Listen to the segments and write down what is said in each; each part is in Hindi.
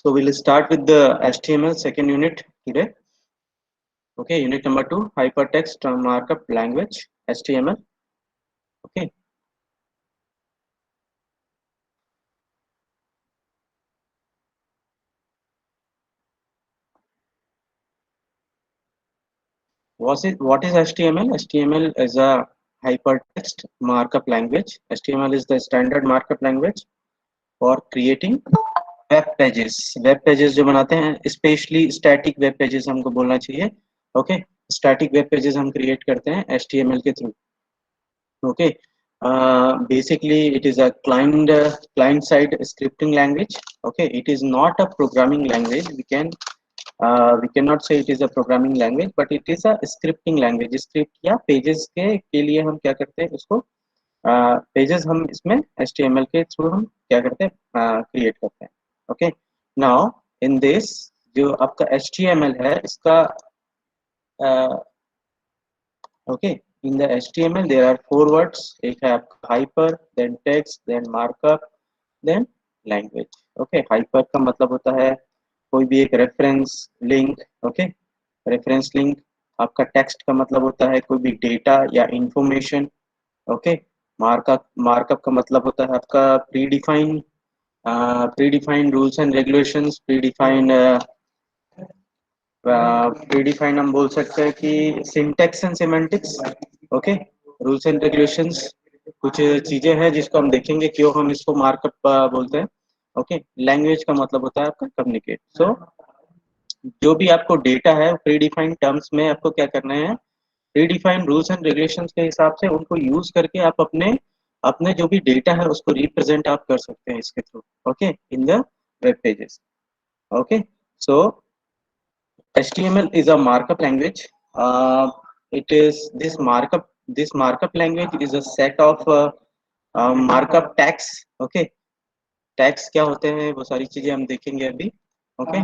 So we'll start with the HTML second unit today. Okay, unit number 2, hypertext markup language, HTML. Okay. What is HTML? HTML is a hypertext markup language. HTML is the standard markup language for creating web pages. Web pages जो बनाते हैं, स्पेशली स्टैटिक वेब पेजेस हमको बोलना चाहिए। ओके, स्टैटिक वेब पेजेस हम क्रिएट करते हैं HTML के through. Okay, basically it is a client side scripting language. Okay, it is not a programming language. We cannot say it is a programming language, but it is a scripting language. Script या पेजेस के लिए हम क्या करते हैं, उसको पेजेस हम इसमें HTML के थ्रू हम क्या करते हैं, क्रिएट करते हैं। ओके, नाउ इन दिस जो आपका HTML है इसका okay, in the HTML there are 4 words. एक है आपका hyper, then text, then markup, then language. Okay, hyper का मतलब होता है कोई भी एक reference link. Okay, reference link. आपका टेक्स्ट का मतलब होता है कोई भी डेटा या इंफॉर्मेशन। ओके, मार्कअप का मतलब होता है आपका predefined rules and regulations, predefined हम बोल सकते हैं कि syntax and semantics. Okay, rules and regulations कुछ चीजें हैं जिसको हम देखेंगे क्यों हम इसको मार्कअप बोलते हैं। ओके, लैंग्वेज का मतलब होता है आपका कम्युनिकेट। सो जो भी आपको डेटा है प्रीडिफाइंड टर्म्स में आपको क्या करना है, प्रीडिफाइंड रूल्स एंड रेगुलेशंस के हिसाब से उनको यूज करके आप अपने अपने जो भी डेटा है उसको रिप्रेजेंट आप कर सकते हैं इसके through. Okay, in the web pages. Okay, so HTML is a markup language. It is this markup language is a set of markup tags. Okay, tags क्या होते हैं वो सारी चीजें हम देखेंगे अभी। Okay,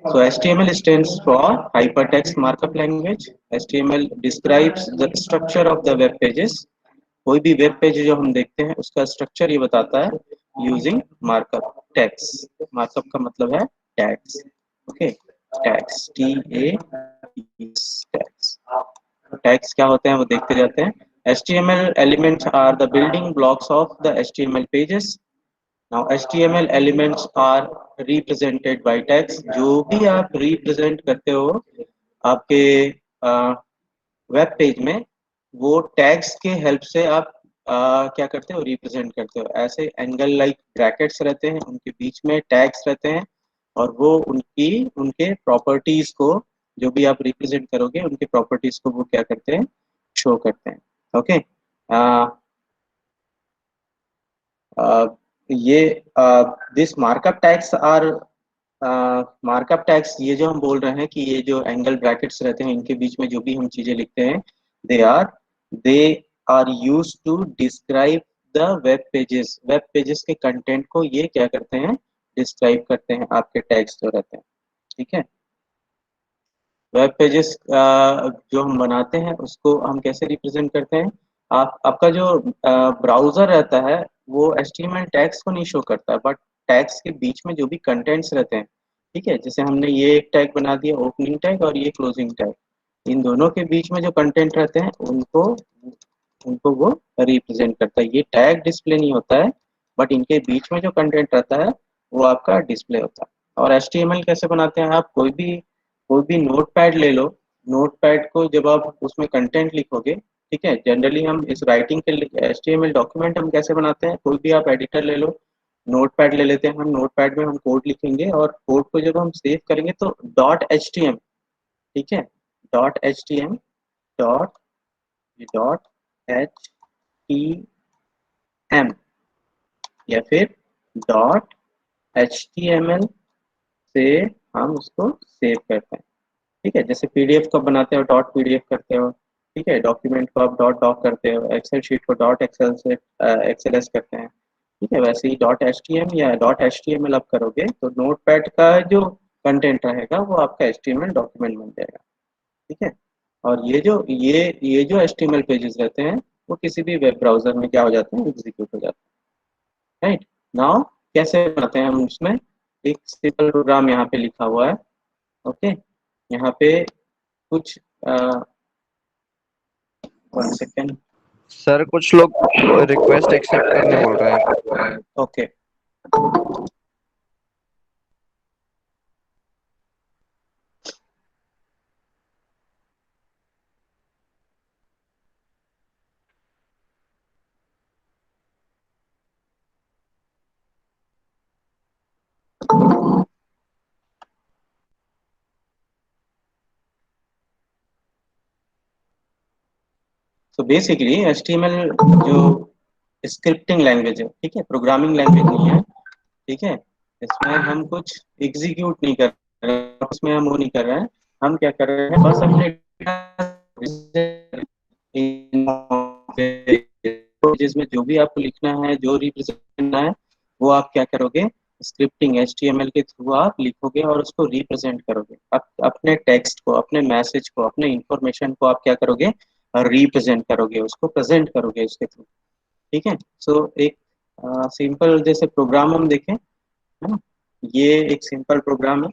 so HTML stands for hypertext markup language. HTML describes the structure of the web pages. कोई भी वेब पेज जो हम देखते हैं उसका स्ट्रक्चर ये बताता है यूजिंग मार्कअप टैग्स। मार्कअप का मतलब है tags. Okay, tags tags tags क्या होते हैं वो देखते जाते हैं। HTML elements are the building blocks of the HTML pages. Now HTML elements are represented by tags. जो भी आप रिप्रेजेंट करते हो आपके वेब पेज में, वो टैग्स के हेल्प से आप क्या करते हो, रिप्रेजेंट करते हो। ऐसे एंगल लाइक ब्रैकेट्स रहते हैं, उनके बीच में टैग्स रहते हैं और वो उनके प्रॉपर्टीज को, जो भी आप रिप्रेजेंट करोगे उनके प्रॉपर्टीज को वो क्या करते हैं, शो करते हैं। ओके, ये दिस मार्कअप टैग्स ये जो हम बोल रहे हैं कि ये जो एंगल ब्रैकेट्स रहते हैं इनके बीच में जो भी हम चीजें लिखते हैं, they are used to describe the web pages के कंटेंट को ये क्या करते हैं, डिस्क्राइब करते हैं आपके टैग्स जो रहते हैं। ठीक है, वेब पेजेस जो हम बनाते हैं उसको हम कैसे रिप्रेजेंट करते हैं, आपका जो ब्राउजर रहता है वो HTML टैग्स को नहीं शो करता, बट टैग्स के बीच में जो भी कंटेंट्स रहते हैं, ठीक है, जैसे हमने ये एक टैग बना दिया ओपनिंग टैग और ये क्लोजिंग टैग, इन दोनों के बीच में जो कंटेंट रहते हैं उनको उनको वो रिप्रेजेंट करता है। ये टैग डिस्प्ले नहीं होता है, बट इनके बीच में जो कंटेंट रहता है वो आपका डिस्प्ले होता है। और HTML कैसे बनाते हैं, आप कोई भी नोटपैड ले लो, नोटपैड को जब आप उसमें कंटेंट लिखोगे, ठीक है, जनरली हम इस राइटिंग के HTML डॉक्यूमेंट हम कैसे बनाते हैं, कोई भी आप एडिटर ले लो, नोटपैड ले लेते हैं, हम नोटपैड में हम कोड लिखेंगे और कोड को जब हम सेव करेंगे तो .htm, ठीक है, .htm डॉट htm या फिर .html से हम उसको सेव करते हैं। ठीक है, जैसे PDF को बनाते हो .pdf करते हो, ठीक है, डॉक्यूमेंट को आप .doc करते हो, एक्सेल शीट को .excel से XLS करते हैं, ठीक है, वैसे ही .htm या .html आप करोगे तो नोटपैड का जो कंटेंट रहेगा वो आपका HTML डॉक्यूमेंट बन जाएगा। ठीक है, और ये जो HTML पेजेस रहते हैं वो किसी भी वेब ब्राउजर में क्या हो जाते हैं, एग्जीक्यूट हो जाते हैं। राइट, नाउ कैसे बनाते हैं हम उसमें, एक सिंपल प्रोग्राम यहाँ पे लिखा हुआ है। ओके, यहाँ पे कुछ 1 सेकेंड। सर कुछ लोग रिक्वेस्ट एक्सेप्ट करने बोल रहे हैं। ओके, तो बेसिकली HTML जो स्क्रिप्टिंग लैंग्वेज है, ठीक है, प्रोग्रामिंग लैंग्वेज नहीं है। ठीक है, इसमें हम कुछ एग्जीक्यूट नहीं कर रहे हैं, उसमें हम वो नहीं कर रहे हैं। हम क्या कर रहे हैं, बस अपने जिसमें जो भी आपको लिखना है, जो रिप्रेजेंट करना है, वो आप क्या करोगे, स्क्रिप्टिंग HTML के थ्रू आप लिखोगे और उसको रिप्रेजेंट करोगे। आप अपने टेक्स्ट को, अपने मैसेज को, अपने इंफॉर्मेशन को आप क्या करोगे, रिप्रेजेंट करोगे, उसको प्रेजेंट करोगे उसके थ्रू। ठीक है, सो एक सिंपल जैसे प्रोग्राम हम देखें, है ना, ये एक सिंपल प्रोग्राम है।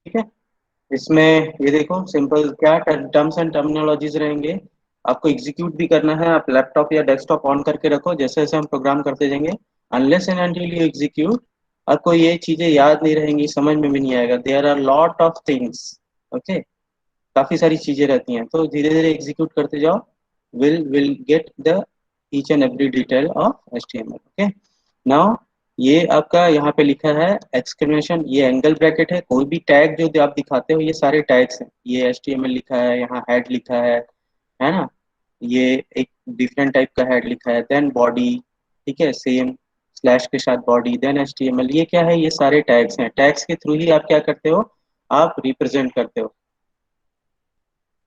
ठीक है, इसमें ये देखो सिंपल क्या टर्म्स एंड टर्मिनोलॉजीज रहेंगे। आपको एग्जीक्यूट भी करना है, आप लैपटॉप या डेस्कटॉप ऑन करके रखो, जैसे जैसे हम प्रोग्राम करते जाएंगे, unless and until you execute, आपको ये चीजें याद नहीं रहेंगी, समझ में भी नहीं आएगा। There are lot of things. Okay, काफी सारी चीजें रहती हैं, तो धीरे धीरे एग्जीक्यूट करते जाओ, will get the each and every detail of HTML। Okay, now ये आपका यहाँ पे लिखा है एक्सक्लेमेशन, ये एंगल ब्रैकेट है। कोई भी टैग जो आप दिखाते हो, ये सारे टैग्स हैं। ये HTML लिखा है, यहाँ हेड लिखा है ना, ये एक डिफरेंट टाइप का हेड लिखा है, देन बॉडी, ठीक है, सेम स्लैश के साथ बॉडी, देन HTML। ये क्या है, ये सारे टैग्स हैं। टैग्स के थ्रू ही आप क्या करते हो, आप रिप्रेजेंट करते हो।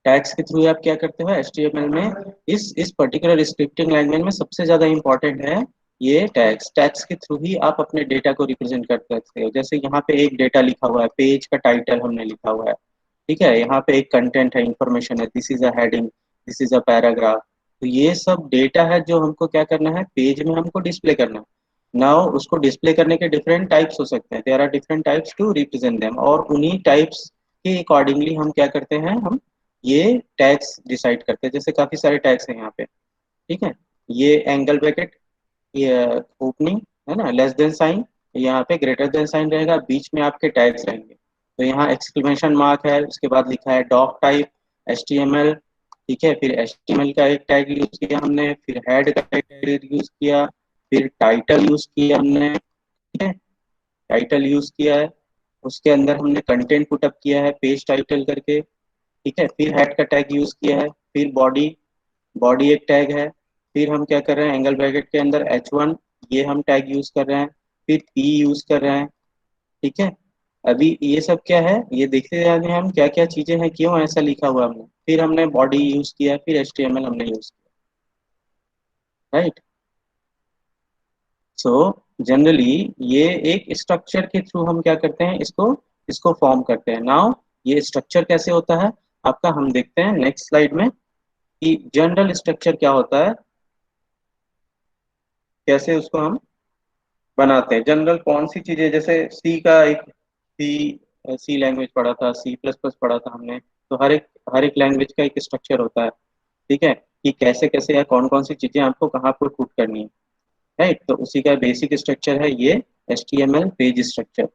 टैग्स के थ्रू आप क्या करते हो HTML में, इस पर्टिकुलर स्क्रिप्टिंग लैंग्वेज में सबसे ज्यादा इंपॉर्टेंट है ये टैग्स। टैग्स के थ्रू ही आप अपने डेटा को रिप्रेजेंट कर सकते हो। जैसे यहाँ पे एक डेटा लिखा हुआ है, पेज का टाइटल हमने लिखा हुआ है, ठीक है, यहाँ पे एक कंटेंट है, इंफॉर्मेशन है, this is a heading, this is a paragraph. तो ये सब डेटा है जो हमको क्या करना है, पेज में हमको डिस्प्ले करना है। नाउ उसको डिस्प्ले करने के डिफरेंट टाइप्स हो सकते हैं, there are different types to represent them, और उन्हीं टाइप्स के अकॉर्डिंगली हम क्या करते हैं, हम ये टैग्स डिसाइड करते हैं। जैसे काफी सारे टैग्स हैं यहाँ पे, ठीक है, ये एंगल ब्रैकेट, ये ओपनिंग, है ना, लेस देन साइन, यहाँ पे ग्रेटर देन साइन रहेगा, बीच में आपके टैग्स रहेंगे। तो यहाँ एक्सक्लेमेशन मार्क है, उसके बाद लिखा है डॉक टाइप HTML। ठीक है, फिर HTML का एक टैग यूज किया हमने, फिर हेड का एक टैग यूज किया, फिर टाइटल यूज किया हमने, ठीक है, टाइटल यूज किया है, उसके अंदर हमने कंटेंट पुटअप किया है पेज टाइटल करके। ठीक है, फिर हेड का टैग यूज किया है, फिर बॉडी, बॉडी एक टैग है, फिर हम क्या कर रहे हैं, एंगल ब्रैकेट के अंदर H1, ये हम टैग यूज कर रहे हैं, फिर P यूज कर रहे हैं। ठीक है, अभी ये सब क्या है, ये देखते जा रहे हैं हम क्या क्या चीजें हैं, क्यों ऐसा लिखा हुआ हमने, फिर हमने बॉडी यूज किया, फिर HTML हमने यूज किया, राइट। सो जनरली ये एक स्ट्रक्चर के थ्रू हम क्या करते हैं, इसको इसको फॉर्म करते हैं। नाउ ये स्ट्रक्चर कैसे होता है आपका, हम देखते हैं नेक्स्ट स्लाइड में कि जनरल स्ट्रक्चर क्या होता है, कैसे उसको हम बनाते हैं। जनरल कौन सी चीजें, जैसे सी का एक सी लैंग्वेज पढ़ा था, C++ पढ़ा था हमने, तो हर एक लैंग्वेज का एक स्ट्रक्चर होता है। ठीक है, कि कैसे कैसे या कौन कौन सी चीजें आपको कहाँ पर पुट करनी है, राइट। तो उसी का बेसिक स्ट्रक्चर है ये HTML page structure.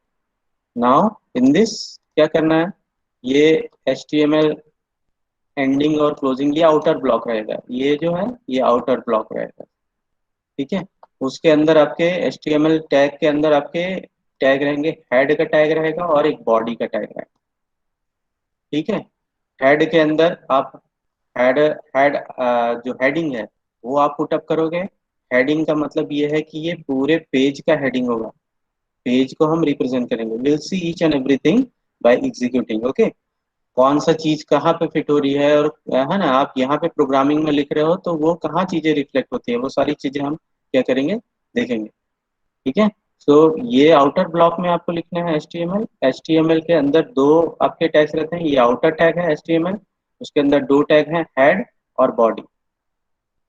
Now in this क्या करना है, ये HTML एंडिंग और क्लोजिंग, ये आउटर ब्लॉक रहेगा, ये जो है ये आउटर ब्लॉक रहेगा। ठीक है, उसके अंदर आपके HTML टैग के अंदर आपके टैग रहेंगे, हेड का टैग रहेगा और एक बॉडी का टैग रहेगा। ठीक है, हेड के अंदर आप हेड हेड जो हेडिंग है वो आप पुटअप करोगे। हेडिंग का मतलब ये है कि ये पूरे पेज का हेडिंग होगा, पेज को हम रिप्रेजेंट करेंगे। Will see each and everything by executing. Okay, कौन सा चीज कहाँ पे फिट हो रही है, और है ना, आप यहाँ पे प्रोग्रामिंग में लिख रहे हो तो वो कहाँ चीजें रिफ्लेक्ट होती है, वो सारी चीजें हम क्या करेंगे, देखेंगे। ठीक है, सो ये आउटर ब्लॉक में आपको लिखना है HTML। HTML के अंदर दो आपके टैग्स रहते हैं, ये आउटर टैग है HTML, उसके अंदर दो टैग हैं हेड और बॉडी।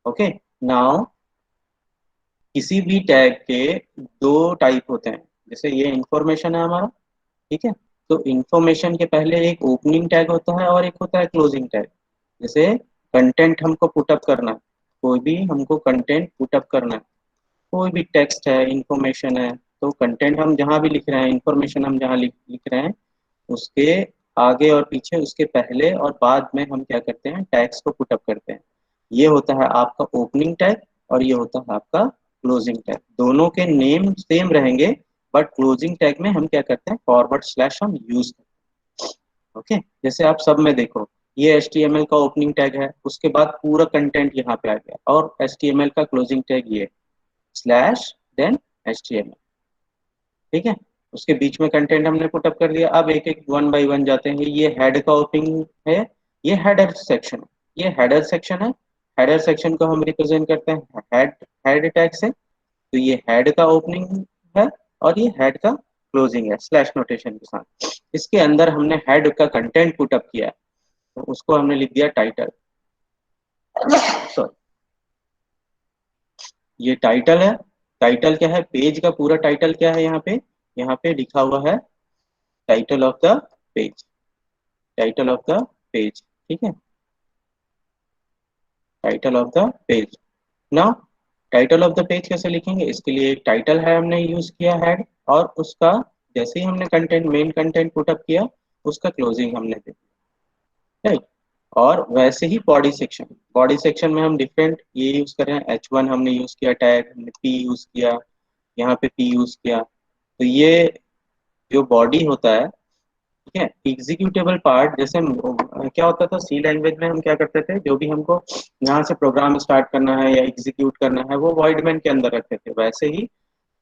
ओके, नाउ किसी भी टैग के दो टाइप होते हैं, जैसे ये इंफॉर्मेशन है हमारा, ठीक है। तो इंफॉर्मेशन के पहले एक ओपनिंग टैग होता है और एक होता है क्लोजिंग टैग। जैसे कंटेंट हमको पुटअप करना है, कोई भी हमको कंटेंट पुटअप करना है, कोई भी टेक्स्ट है, इंफॉर्मेशन है, तो कंटेंट हम जहाँ भी लिख रहे हैं, इंफॉर्मेशन हम जहाँ लिख रहे हैं, उसके आगे और पीछे, उसके पहले और बाद में हम क्या करते हैं, टैग्स को पुटअप करते हैं। ये होता है आपका ओपनिंग टैग और ये होता है आपका क्लोजिंग टैग। दोनों के नेम सेम रहेंगे, बट क्लोजिंग टैग में हम क्या करते हैं, फॉरवर्ड स्लैश हम यूज करते हैं। ओके, जैसे आप सब में देखो, ये HTML का ओपनिंग टैग है, उसके बाद पूरा कंटेंट यहाँ पे आ गया, और HTML का क्लोजिंग टैग ये स्लैश देन HTML, ठीक है। उसके बीच में कंटेंट हमने पुटअप कर दिया। अब एक एक वन बाय वन जाते हैं। ये हेड का ओपनिंग है, ये हेडर सेक्शन है, ये हेडर सेक्शन है। हेडर सेक्शन को हम रिप्रेजेंट करते हैं हेड हेड टैग से। तो ये हेड का ओपनिंग है और ये हेड का क्लोजिंग है स्लैश नोटेशन के साथ। इसके अंदर हमने हेड का कंटेंट पुटअप किया है, तो उसको हमने लिख दिया टाइटल। सॉरी, ये टाइटल है। टाइटल क्या है, पेज का पूरा टाइटल क्या है, यहाँ पे लिखा हुआ है title of the page, title of the page, ठीक है, title of the page. Now title of the page कैसे लिखेंगे, इसके लिए एक टाइटल है हमने यूज किया हेड, और उसका जैसे ही हमने कंटेंट मेन कंटेंट पुटअप किया, उसका क्लोजिंग हमने दे दिया, राइट। और वैसे ही बॉडी सेक्शन में हम डिफरेंट ये यूज कर रहे हैं। H1 हमने यूज किया टैग, हमने P यूज किया, यहाँ पे P यूज किया। तो ये जो बॉडी होता है, ठीक है, एग्जीक्यूटेबल पार्ट, जैसे क्या होता था सी लैंग्वेज में, हम क्या करते थे, जो भी हमको यहाँ से प्रोग्राम स्टार्ट करना है या एग्जीक्यूट करना है, वो वॉइड मैन के अंदर रखते थे। वैसे ही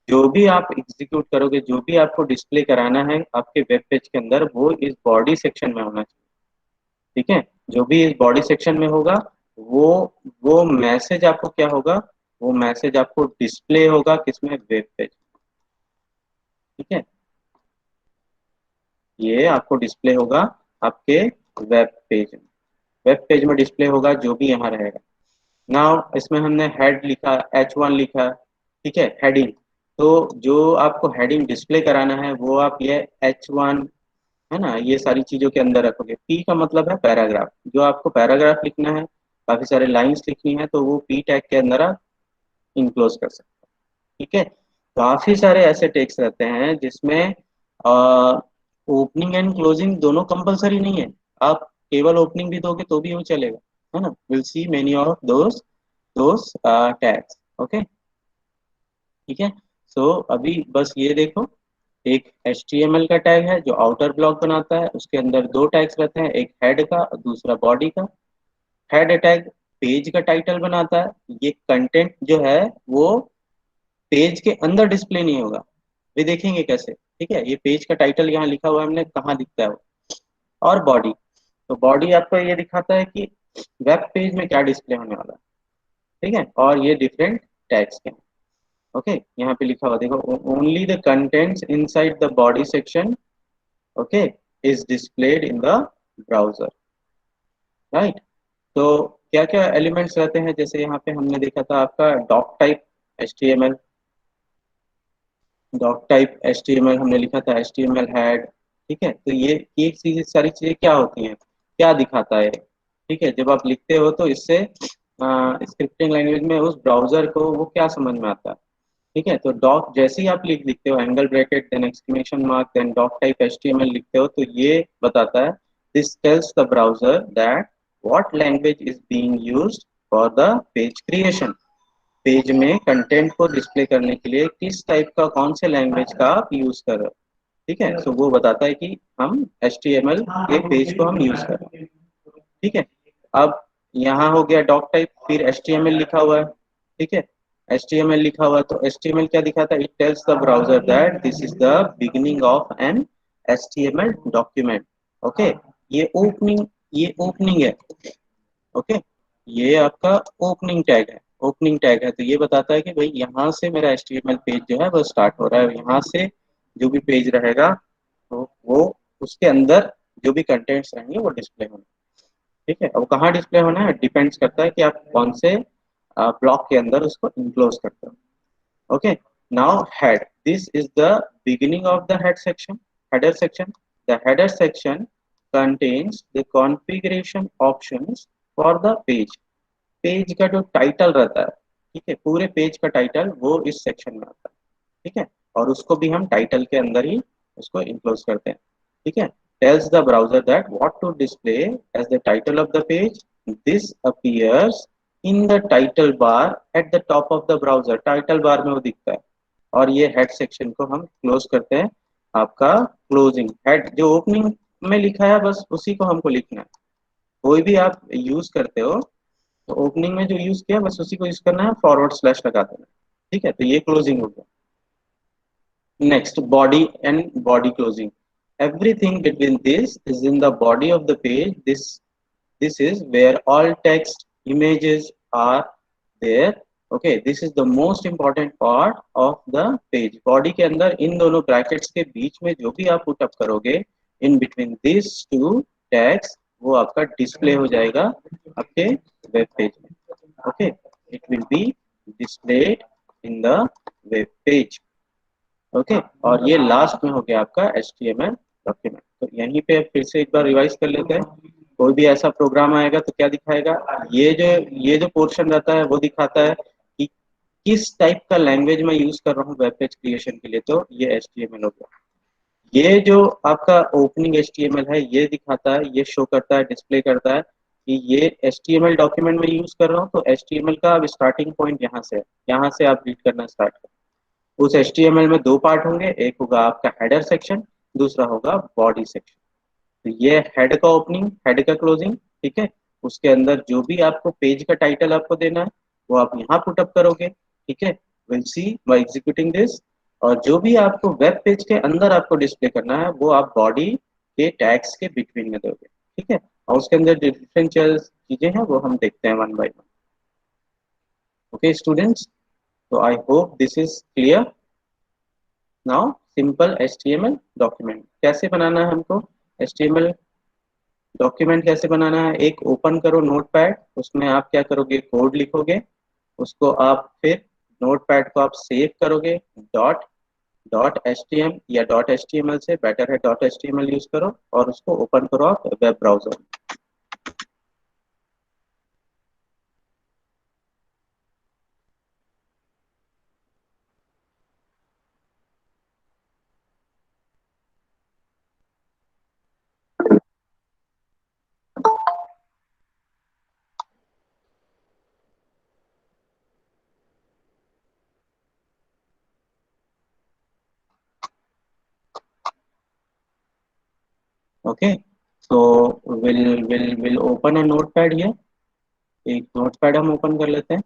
जो भी आप एग्जीक्यूट करोगे, जो भी आपको डिस्प्ले कराना है आपके वेब पेज के अंदर, वो इस बॉडी सेक्शन में होना चाहिए, ठीक है। जो भी इस बॉडी सेक्शन में होगा, वो वो मैसेज आपको क्या होगा, वो मैसेज आपको डिस्प्ले होगा किसमें, वेब पेज, ठीक है। ये आपको डिस्प्ले होगा आपके वेब पेज में, वेब पेज में डिस्प्ले होगा जो भी यहाँ रहेगा। नाउ इसमें हमने हेड लिखा, H1 लिखा, ठीक है, हेडिंग। तो जो आपको हेडिंग डिस्प्ले कराना है, वो आप ये H1, है ना, ये सारी चीजों के अंदर रखोगे। P का मतलब है पैराग्राफ, जो आपको पैराग्राफ लिखना है, काफी सारे लाइंस लिखनी है, तो वो P टैग के अंदर आप इनक्लोज कर सकते हैं, ठीक है। काफी सारे ऐसे टेक्स्ट रहते हैं जिसमें ओपनिंग एंड क्लोजिंग दोनों कंपलसरी नहीं है, आप केवल ओपनिंग भी दोगे तो भी वो चलेगा, है ना। Will see many of those tags, okay, ठीक है। सो अभी बस ये देखो, एक HTML का टैग है जो आउटर ब्लॉक बनाता है, उसके अंदर दो टैग्स रहते हैं, एक हेड का और दूसरा बॉडी का। हेड टैग पेज का टाइटल बनाता है, ये कंटेंट जो है वो पेज के अंदर डिस्प्ले नहीं होगा, वे देखेंगे कैसे, ठीक है। ये पेज का टाइटल यहाँ लिखा हुआ है हमने, कहाँ दिखता है वो। और बॉडी, तो बॉडी आपको ये दिखाता है कि वेब पेज में क्या डिस्प्ले होने वाला है, ठीक है। और ये डिफरेंट टैग्स के हैं, ओके। यहाँ पे लिखा हुआ देखो, only the contents inside the body section, okay, is displayed in the browser, right. तो क्या क्या एलिमेंट्स रहते हैं, जैसे यहाँ पे हमने देखा था आपका doc type HTML, doc type HTML हमने लिखा था, HTML हेड, ठीक है। तो ये चीजें, सारी चीजें क्या होती हैं, क्या दिखाता है, ठीक है। जब आप लिखते हो तो इससे स्क्रिप्टिंग लैंग्वेज में उस ब्राउजर को वो क्या समझ में आता है, ठीक है। तो डॉक जैसे ही आप लिखते हो, angle bracket then exclamation mark then doc type HTML लिखते हो, तो ये बताता है, this tells the browser that what language is being used for the page creation. Page में कंटेंट को डिस्प्ले करने के लिए किस टाइप का, कौन से लैंग्वेज का आप यूज कर रहे हो, ठीक है। तो वो बताता है कि हम HTML के पेज को हम यूज कर रहे हैं, ठीक है। अब यहाँ हो गया डॉक टाइप, फिर HTML लिखा हुआ है, ठीक है। HTML लिखा हुआ है, तो HTML क्या दिखाता है, it tells the browser that this is the beginning of an HTML document, okay. ये ओपनिंग है, ओके, ये आपका ओपनिंग टैग है, ओपनिंग टैग है, तो ये बताता है कि भाई यहाँ से मेरा HTML पेज जो है वो स्टार्ट हो रहा है, यहाँ से जो भी पेज रहेगा तो वो उसके अंदर जो भी कंटेंट्स रहेंगे वो डिस्प्ले होंगे। ठीक है, अब कहाँ डिस्प्ले होना है डिपेंड्स करता है कि आप कौन से ब्लॉक के अंदर उसको इनक्लोज करते हो। Okay, now head. This is the beginning of the head section, header section. The header section contains the configuration options for the page. Page का जो टाइटल रहता है, ठीक है, पूरे पेज का टाइटल वो इस सेक्शन में आता है। ठीक है, और उसको भी हम टाइटल के अंदर ही उसको इनक्लोज करते हैं। ठीक है, tells the browser that what to display as the title of the page. This appears in the title bar at the top of the browser. Title bar में वो दिखता है। और ये हेड सेक्शन को हम क्लोज करते हैं। आपका क्लोजिंग हेड जो ओपनिंग में लिखा है बस उसी को हमको लिखना है। कोई भी आप यूज करते हो तो ओपनिंग में जो यूज किया बस उसी को यूज करना है, फॉरवर्ड स्लैश लगा देना। ठीक है, तो ये क्लोजिंग हो गया। Next, body and body closing. Everything between this is in the body of the page. This is where all text images are there. Okay, this is the most important part of the page. Body के अंदर इन दोनों brackets के बीच में जो भी आप put up करोगे in between these two tags वो आपका display हो जाएगा आपके web page में. Okay, it will be displayed in the web page. Okay, और ये लास्ट में हो गया आपका HTML डॉक्यूमेंट। तो यहीं पे फिर से एक बार रिवाइज कर लेते हैं। कोई भी ऐसा प्रोग्राम आएगा तो क्या दिखाएगा, ये जो पोर्शन रहता है वो दिखाता है कि किस टाइप का लैंग्वेज मैं यूज कर रहा हूँ वेब पेज क्रिएशन के लिए, तो ये HTML हो गया। ये जो आपका ओपनिंग HTML है ये दिखाता है, ये शो करता है, डिस्प्ले करता है कि ये HTML डॉक्यूमेंट में यूज कर रहा हूँ, तो HTML का अब स्टार्टिंग पॉइंट यहाँ से है, यहाँ से आप रीड करना स्टार्ट करें। उस HTML में दो पार्ट होंगे, एक होगा आपका हेडर सेक्शन, दूसरा होगा बॉडी सेक्शन। तो ये हेड का ओपनिंग, हेड का क्लोजिंग। ठीक है, उसके अंदर जो भी आपको पेज का टाइटल आपको देना है वो आप यहाँ पुटअप करोगे। ठीक है, will see by executing this. और जो भी आपको वेब पेज के अंदर आपको डिस्प्ले करना है वो आप बॉडी के टैग्स के बिटवीन में दोगे। ठीक है, और उसके अंदर डिफरेंट चीजें हैं वो हम देखते हैं one by one. Okay students, तो I hope this is clear. Now simple HTML document कैसे बनाना है हमको। HTML डॉक्यूमेंट कैसे बनाना है, एक ओपन करो नोटपैड, उसमें आप क्या करोगे कोड लिखोगे, उसको आप फिर नोटपैड को आप सेव करोगे dot dot H T M या डॉट HTML से बेटर है डॉट HTML यूज करो, और उसको ओपन करो आप web browser. 'Okay, so will open a notepad here. एक नोटपैड हम ओपन कर लेते हैं,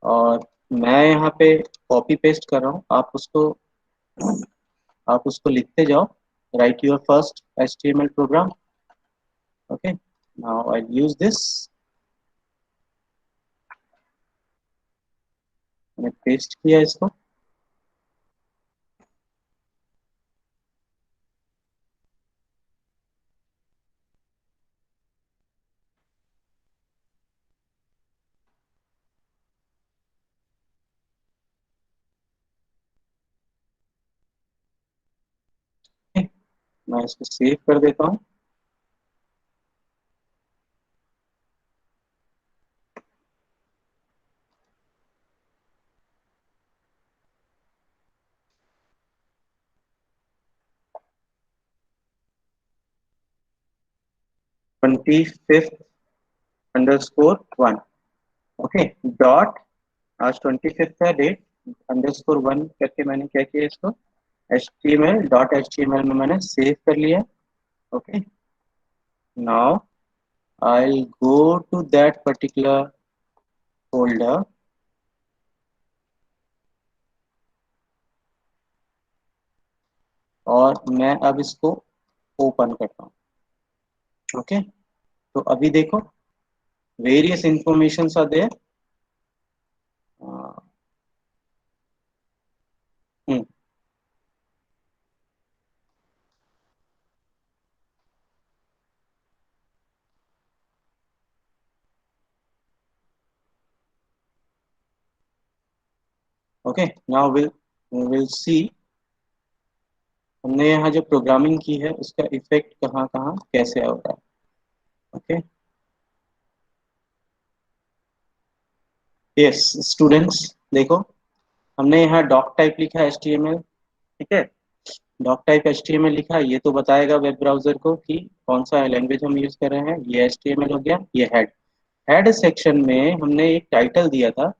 और मैं यहाँ पे कॉपी पेस्ट कर रहा हूँ, आप उसको लिखते जाओ। Write your first HTML program. Okay, now I use this. मैंने पेस्ट किया इसको। मैं इसको सेव कर देता हूँ। #25_1। ओके, डॉट, आज 25 है डेट, _1 करके मैंने क्या किया इसको HTML में मैंने सेव कर लिया। Okay, now I go to that particular folder, और मैं अब इसको ओपन करता हूँ। ओके, तो अभी देखो various information are there. Okay, now will see हमने यहाँ जो प्रोग्रामिंग की है उसका इफेक्ट कहाँ कहाँ कैसे होगा। ओके, यस स्टूडेंट्स, देखो हमने यहाँ डॉक टाइप लिखा है HTML। ठीक है, डॉक टाइप HTML लिखा है, ये तो बताएगा वेब ब्राउजर को कि कौन सा लैंग्वेज हम यूज कर रहे हैं। ये HTML हो गया। ये हेड सेक्शन में हमने एक टाइटल दिया था।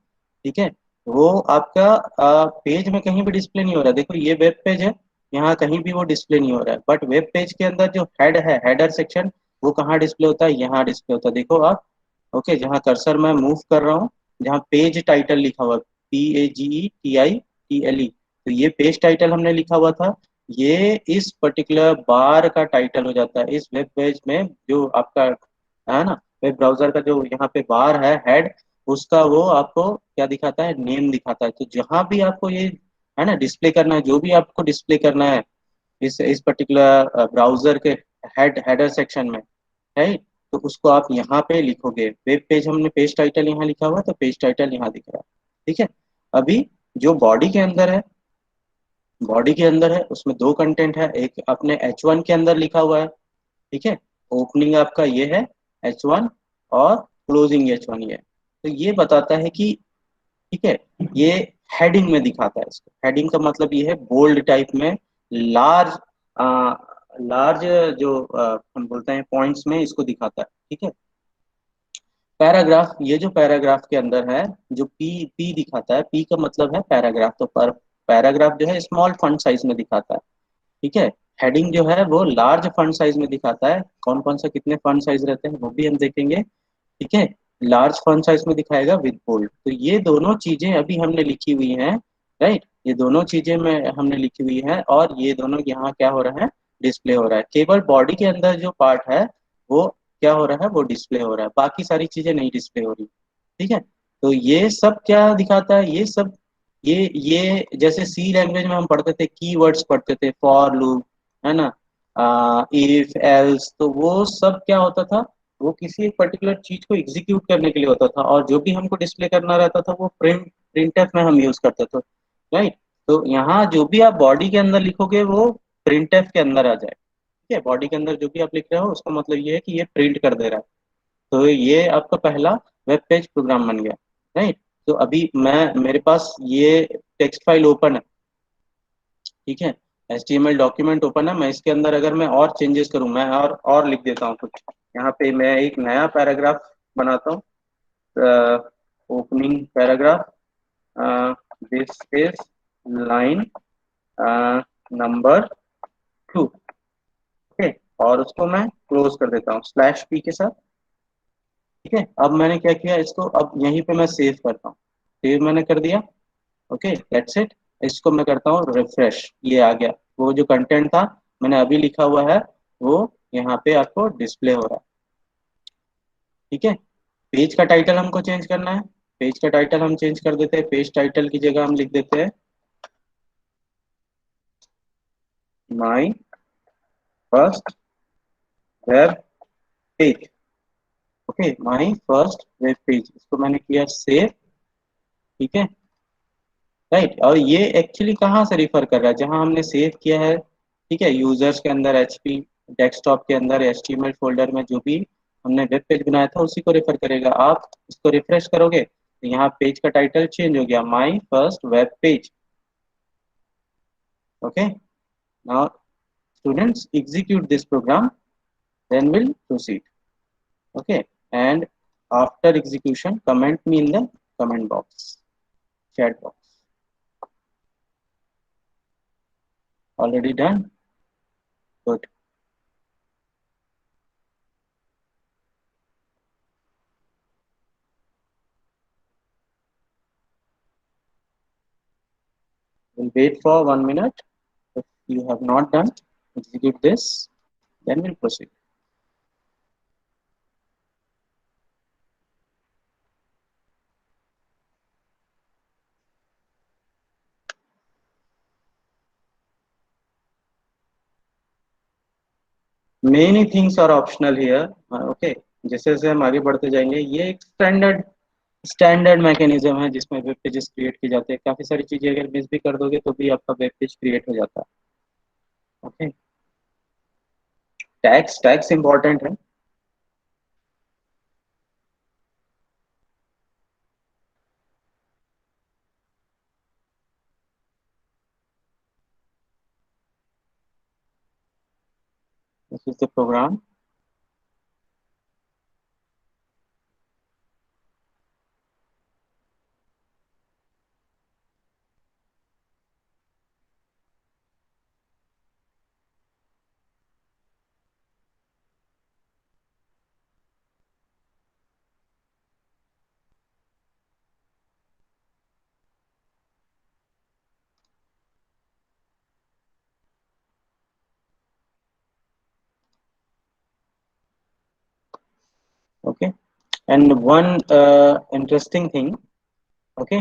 ठीक है, वो आपका पेज में कहीं भी डिस्प्ले नहीं हो रहा। देखो ये वेब पेज है, यहाँ कहीं भी वो डिस्प्ले नहीं हो रहा है, बट वेब पेज के अंदर जो हेड है, हेडर सेक्शन, वो कहाँ डिस्प्ले होता है, यहाँ डिस्प्ले होता है। देखो आप, ओके, जहाँ कर्सर मैं मूव कर रहा हूँ, जहाँ पेज टाइटल लिखा हुआ, PAGETITLE, तो ये पेज टाइटल हमने लिखा हुआ था। ये इस पर्टिकुलर बार का टाइटल हो जाता है इस वेब पेज में, जो आपका है ना, वेब ब्राउजर का जो यहाँ पे बार है हेड, उसका वो आपको क्या दिखाता है, नेम दिखाता है। तो जहां भी आपको ये है ना डिस्प्ले करना है, जो भी आपको डिस्प्ले करना है इस पर्टिकुलर ब्राउजर के हेडर सेक्शन में, है, तो उसको आप यहाँ पे लिखोगे। वेब पेज हमने पेज टाइटल यहाँ लिखा हुआ है, तो पेज टाइटल यहाँ दिख रहा है। ठीक है, अभी जो बॉडी के अंदर है, बॉडी के अंदर है उसमें दो कंटेंट है। एक अपने H1 के अंदर लिखा हुआ है। ठीक है, ओपनिंग आपका ये है H1, और क्लोजिंग H1 ये है। तो ये बताता है कि, ठीक है, ये हेडिंग में दिखाता है इसको। हेडिंग का मतलब ये है बोल्ड टाइप में, लार्ज लार्ज जो हम बोलते हैं पॉइंट्स में इसको दिखाता है। ठीक है, पैराग्राफ, ये जो पैराग्राफ के अंदर है, जो पी पी दिखाता है, पी का मतलब है पैराग्राफ, तो पर पैराग्राफ जो है स्मॉल फॉन्ट साइज में दिखाता है। ठीक है, हेडिंग जो है वो लार्ज फॉन्ट साइज में दिखाता है। कौन कौन सा कितने फॉन्ट साइज रहते हैं वो भी हम देखेंगे। ठीक है, लार्ज फॉन्ट साइज में दिखाएगा विद बोल्ड। तो ये दोनों चीजें अभी हमने लिखी हुई हैं, राइट, ये दोनों चीजें में हमने लिखी हुई हैं, और ये दोनों यहाँ क्या हो रहा है, डिस्प्ले हो रहा है। केवल बॉडी के अंदर जो पार्ट है वो क्या हो रहा है, वो डिस्प्ले हो रहा है, बाकी सारी चीजें नहीं डिस्प्ले हो रही। ठीक है, तो ये सब क्या दिखाता है, ये सब, ये जैसे सी लैंग्वेज में हम पढ़ते थे, कीवर्ड्स पढ़ते थे, फॉर लूप, है ना, इफ एल्स, तो वो सब क्या होता था, वो किसी एक पर्टिकुलर चीज को एग्जीक्यूट करने के लिए होता था, और जो भी हमको डिस्प्ले करना रहता था वो प्रिंटफ में हम यूज करते थे, राइट। तो यहाँ जो भी आप बॉडी के अंदर लिखोगे वो प्रिंटफ के अंदर आ जाए। ठीक है, बॉडी के अंदर जो भी आप लिख रहे हो उसका मतलब ये है कि ये प्रिंट कर दे रहा है। तो ये आपका पहला वेब पेज प्रोग्राम बन गया, राइट। तो अभी मैं, मेरे पास ये टेक्स्ट फाइल ओपन है। ठीक है, HTML डॉक्यूमेंट ओपन है। मैं इसके अंदर अगर मैं और चेंजेस करूं, मैं और लिख देता हूँ कुछ, यहाँ पे मैं एक नया पैराग्राफ बनाता हूँ। Opening paragraph, this is line number 2। Okay, और उसको मैं क्लोज कर देता हूँ /p के साथ। ठीक है, अब मैंने क्या किया, इसको अब यहीं पे मैं सेव करता हूँ। सेव मैंने कर दिया। Okay, that's it. इसको मैं करता हूँ रिफ्रेश, ये आ गया। वो जो कंटेंट था मैंने अभी लिखा हुआ है, वो यहाँ पे आपको डिस्प्ले हो रहा है। ठीक है, पेज का टाइटल हमको चेंज करना है। पेज का टाइटल हम चेंज कर देते हैं। पेज टाइटल की जगह हम लिख देते हैं माई फर्स्ट वेब पेज। ओके, माई फर्स्ट वेब पेज, इसको मैंने किया सेव। ठीक है, राइट, और ये एक्चुअली कहाँ से रिफर कर रहा है, जहां हमने सेव किया है। ठीक है, यूजर्स के अंदर, HP डेस्कटॉप के अंदर HTML फोल्डर में जो भी हमने वेब पेज बनाया था उसी को रेफर करेगा। आप इसको रिफ्रेश करोगे तो यहाँ पेज का टाइटल चेंज हो गया, my first web page. Okay, now students execute this program, then we'll proceed. Okay, and after execution comment me in the comment box, chat box. Already done. Good. We'll wait for 1 minute. If you have not done, execute this, then we'll proceed. Many things are optional here. Okay, जैसे जैसे हम आगे बढ़ते जाएंगे, ये एक स्टैंडर्ड स्टैंडर्ड मैकेनिज्म है जिसमें वेब पेजेस क्रिएट किए जाते हैं। काफी सारी चीजें अगर मिस भी कर दोगे तो भी आपका वेब पेज क्रिएट हो जाता है। ओके, टैग्स टैग्स इंपॉर्टेंट है। This is the program. Okay, and one interesting thing. Okay,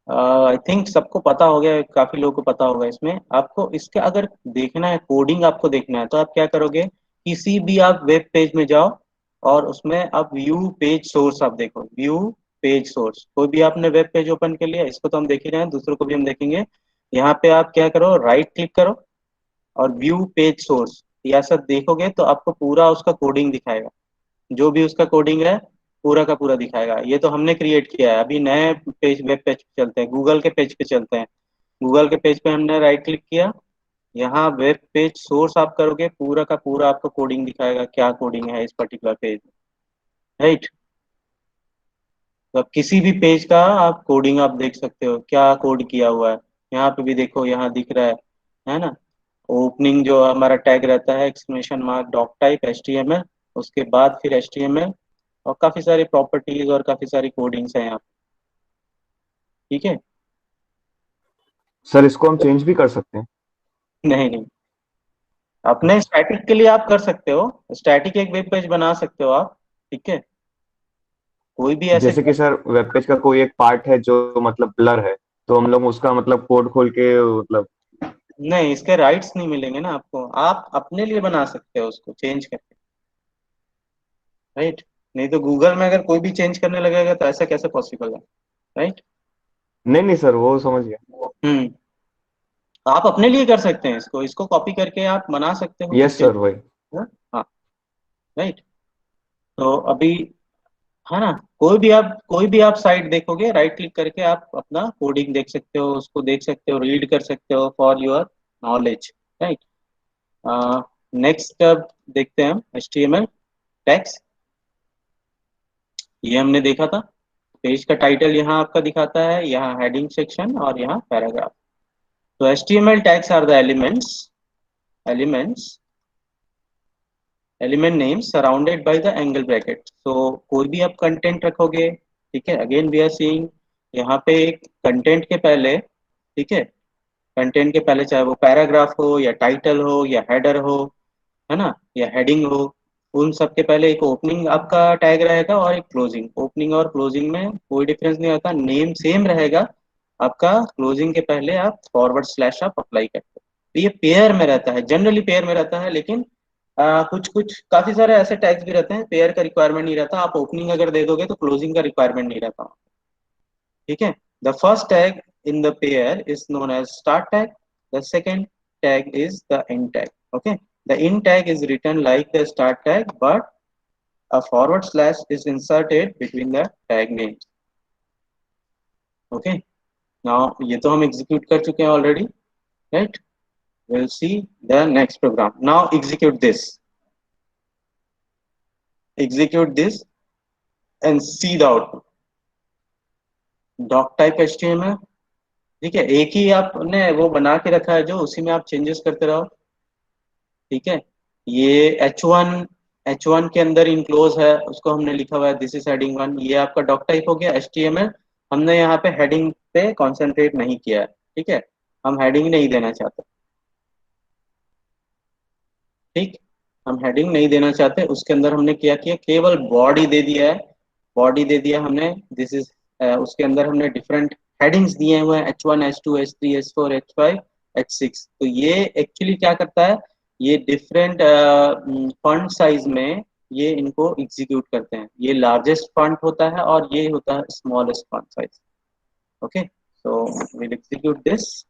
I think सबको पता हो गया, काफी लोगों को पता होगा। इसमें आपको इसका अगर देखना है, कोडिंग आपको देखना है, तो आप क्या करोगे, किसी भी आप वेब पेज में जाओ और उसमें आप व्यू पेज सोर्स आप देखो, व्यू पेज सोर्स। कोई भी आपने वेब पेज ओपन कर लिया, इसको तो हम देख ही रहे हैं, दूसरों को भी हम देखेंगे। यहाँ पे आप क्या करो, राइट क्लिक करो और व्यू पेज सोर्स, ये ऐसा देखोगे तो आपको पूरा उसका कोडिंग दिखाएगा। जो भी उसका कोडिंग है पूरा का पूरा दिखाएगा। ये तो हमने क्रिएट किया है। अभी नए पेज, वेब पेज पे चलते हैं, गूगल के पेज पे चलते हैं। गूगल के पेज पे हमने राइट क्लिक किया, यहाँ वेब पेज सोर्स आप करोगे, पूरा का पूरा आपको कोडिंग दिखाएगा, क्या कोडिंग है इस पर्टिकुलर पेज में। राइट, तो अब किसी भी पेज का आप कोडिंग आप देख सकते हो, क्या कोड किया हुआ है। यहाँ पे भी देखो, यहाँ दिख रहा है ना। ओपनिंग जो हमारा टैग रहता है exclamation mark doc type HTML, उसके बाद फिर HTML, और काफी सारी प्रॉपर्टीज और काफी सारी कोडिंग्स हैं यहाँ। ठीक है। सर इसको हम चेंज भी कर सकते हैं? नहीं नहीं, अपने स्टैटिक के लिए आप कर सकते हो, स्टैटिक एक वेब पेज बना सकते हो आप। ठीक है, कोई भी ऐसे। जैसे कि सर वेब पेज का कोई एक पार्ट है जो मतलब ब्लर है, तो हम लोग उसका मतलब कोड खोल के मतलब। नहीं, इसके राइट्स नहीं मिलेंगे ना आपको, आप अपने लिए बना सकते हो उसको चेंज करके। राइट, नहीं तो गूगल में अगर कोई भी चेंज करने लगेगा तो ऐसा कैसे पॉसिबल है। राइट। नहीं नहीं सर, वो समझ गया। हम्म, आप अपने लिए कर सकते हैं, इसको इसको कॉपी करके आप बना सकते हो यस नीचे। सर, वही। हाँ। राइट, तो अभी, है ना, कोई भी आप साइट देखोगे, राइट क्लिक करके आप अपना कोडिंग देख सकते हो, उसको देख सकते हो, रीड कर सकते हो for your knowledge. Right. Next अब देखते हैं हम HTML टैग्स। ये हमने देखा था, पेज का टाइटल यहाँ आपका दिखाता है, यहाँ हेडिंग सेक्शन और यहाँ पैराग्राफ। तो HTML tags are the elements element names surrounded by the angle bracket. तो कोई भी आप कंटेंट रखोगे, ठीक है, अगेन वी आर सीइंग यहाँ पे कंटेंट के पहले, ठीक है, कंटेंट के पहले चाहे वो पैराग्राफ हो या टाइटल हो या हेडर हो, है ना, या हेडिंग हो, उन सब के पहले एक ओपनिंग आपका टैग रहेगा और एक क्लोजिंग। ओपनिंग और क्लोजिंग में कोई डिफरेंस नहीं होता, नेम सेम रहेगा आपका। क्लोजिंग के पहले आप फॉरवर्ड स्लैश आप अप्लाई करते हो। तो ये पेयर में रहता है, जनरली पेयर में रहता है, लेकिन कुछ कुछ काफी सारे ऐसे टैग्स भी रहते हैं पेयर का रिक्वायरमेंट नहीं रहता। आप ओपनिंग अगर दे दोगे तो क्लोजिंग का रिक्वायरमेंट नहीं रहता। ठीक है, the first tag in the pair is known as start tag. The second tag is the end tag. Okay, the end tag is written like the start tag, but a forward slash is inserted between the tag names. Okay, now ये तो हम execute कर चुके हैं already, right? We'll see the next program. Now execute this, and see the output. Doc type HTML, ठीक है, एक ही आपने वो बना के रखा है जो, उसी में आप चेंजेस करते रहो। ठीक है, ये H1 के अंदर इनक्लोज है, उसको हमने लिखा हुआ है दिस इज हेडिंग 1। ये आपका डॉक टाइप हो गया HTML। हमने यहाँ पे हेडिंग पे कंसंट्रेट नहीं किया है। ठीक है, हम हेडिंग नहीं देना चाहते। ठीक, हम हेडिंग नहीं देना चाहते, उसके अंदर हमने क्या किया, केवल बॉडी दे दिया है। बॉडी दे दिया हमने, दिस इज, उसके अंदर हमने डिफरेंट हेडिंग्स दिए हुए हैं, H1 H2 H3 H4 H5 H6। तो ये एक्चुअली क्या करता है, ये डिफरेंट फॉन्ट साइज में ये इनको एग्जीक्यूट करते हैं। ये लार्जेस्ट फॉन्ट होता है और ये होता है smallest font size. Okay, so will execute this.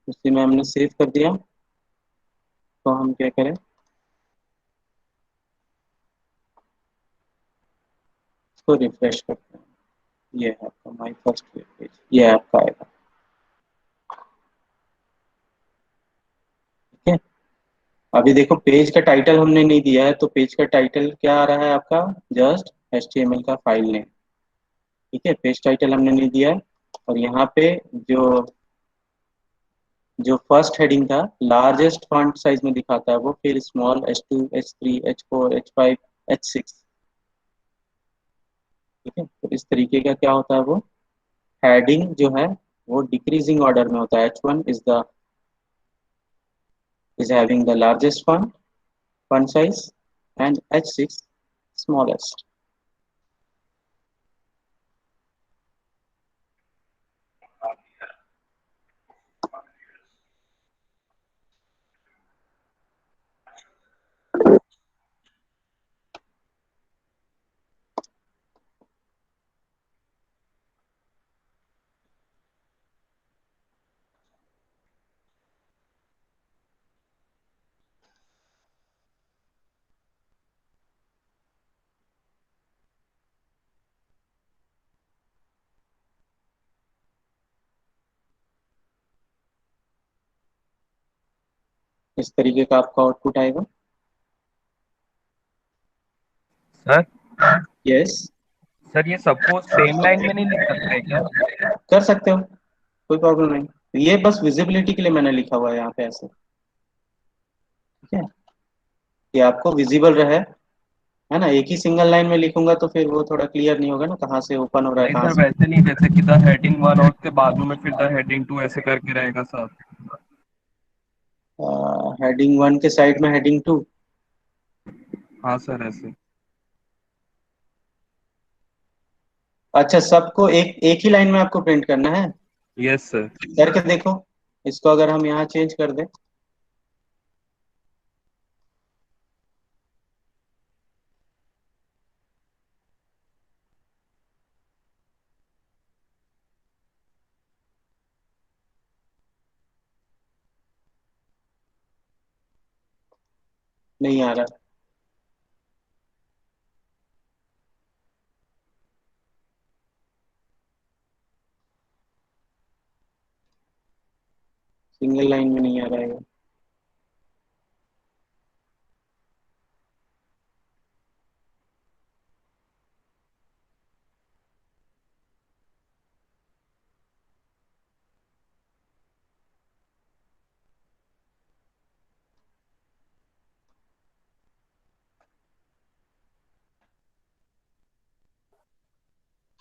उसी में हमने सेव कर दिया। तो हम क्या करें, इसको रिफ्रेश करते हैं। ये है आपका माई फर्स्ट वेब पेज, ये आपका आएगा। ठीक है, अभी देखो पेज का टाइटल हमने नहीं दिया है, तो पेज का टाइटल क्या आ रहा है आपका, जस्ट HTML का फाइल नेम। ठीक है, पेज टाइटल हमने नहीं दिया है। और यहाँ पे जो जो फर्स्ट हेडिंग था लार्जेस्ट फॉन्ट साइज में दिखाता है वो, फिर small H2 H3 H4 H5 H6। ठीक है, तो इस तरीके का क्या होता है वो हेडिंग जो है वो डिक्रीजिंग ऑर्डर में होता है। H1 is having the largest font size and H6 smallest। इस तरीके का आपका आउटपुट आएगा। सर यस, सर ये सबको सेम लाइन में नहीं लिख सकते क्या? कर सकते हो, कोई प्रॉब्लम नहीं। ये बस विजिबिलिटी के लिए मैंने लिखा हुआ है यहाँ पे ऐसे। ठीक है, ये आपको विजिबल रहे, है ना। एक ही सिंगल लाइन में लिखूंगा तो फिर वो थोड़ा क्लियर नहीं होगा ना, कहाँ से ओपन हो रहा है नहीं कहाँ सर, से। वैसे नहीं, जैसे कि द हेडिंग वन और उसके बाद में फिर द हेडिंग टू ऐसे करके रहेगा सर। हेडिंग वन के साइड में हेडिंग टू। हाँ सर ऐसे। अच्छा, सबको एक एक ही लाइन में आपको प्रिंट करना है। Yes sir. करके देखो, इसको अगर हम यहाँ चेंज कर दें, नहीं आ रहा। सिंगल लाइन में नहीं आ रहा है।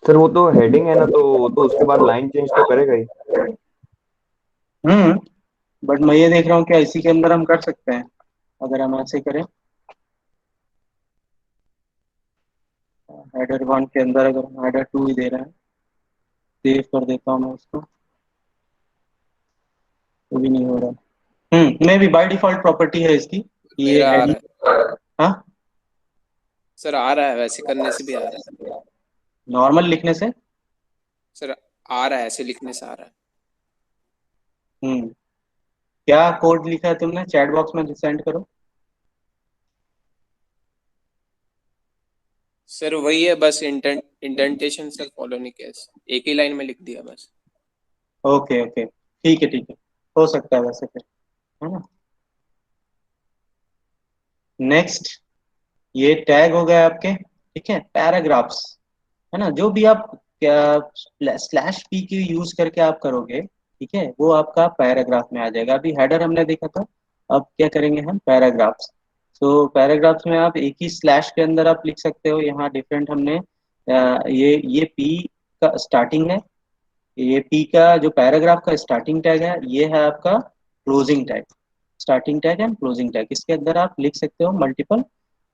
सर वो तो हेडिंग है ना, तो उसके बाद लाइन चेंज तो करेगा ही। हम्म, बट मैं ये देख रहा हूँ क्या इसी के अंदर हम कर सकते हैं, अगर हम ऐसे करें। हेडर वन के अंदर अगर हम हेडर टू ही दे रहे हैं, सेव कर देता हूँ मैं उसको, तो भी नहीं हो रहा। मे भी बाय डिफॉल्ट प्रॉपर्टी है इसकी, ये मेरा आ रहा हेडिंग। है हाँ, सर, आ रहा है, वैसे करने से भी आ रहा है नॉर्मल लिखने से। सर। आ रहा है, ऐसे लिखने से आ रहा है। हम्म, क्या कोड लिखा है तुमने, चैट बॉक्स में सेंड करो। सर वही है, बस इंडेंटेशन सर फॉलो नहीं किया, एक ही लाइन में लिख दिया बस। ओके ओके, ठीक है ठीक है, हो सकता है वैसे फिर, है ना। नेक्स्ट, ये टैग हो गए आपके। ठीक है, पैराग्राफ्स, है ना, जो भी आप क्या स्लैश पी की यूज करके आप करोगे, ठीक है, वो आपका पैराग्राफ में आ जाएगा। अभी हेडर हमने देखा था, अब क्या करेंगे हम, पैराग्राफ्स। सो पैराग्राफ्स में आप एक ही स्लैश के अंदर आप लिख सकते हो। यहाँ डिफरेंट हमने ये पी का स्टार्टिंग है, ये पी का जो पैराग्राफ का स्टार्टिंग टैग है, ये है आपका closing tag. Starting tag and closing tag, इसके अंदर आप लिख सकते हो मल्टीपल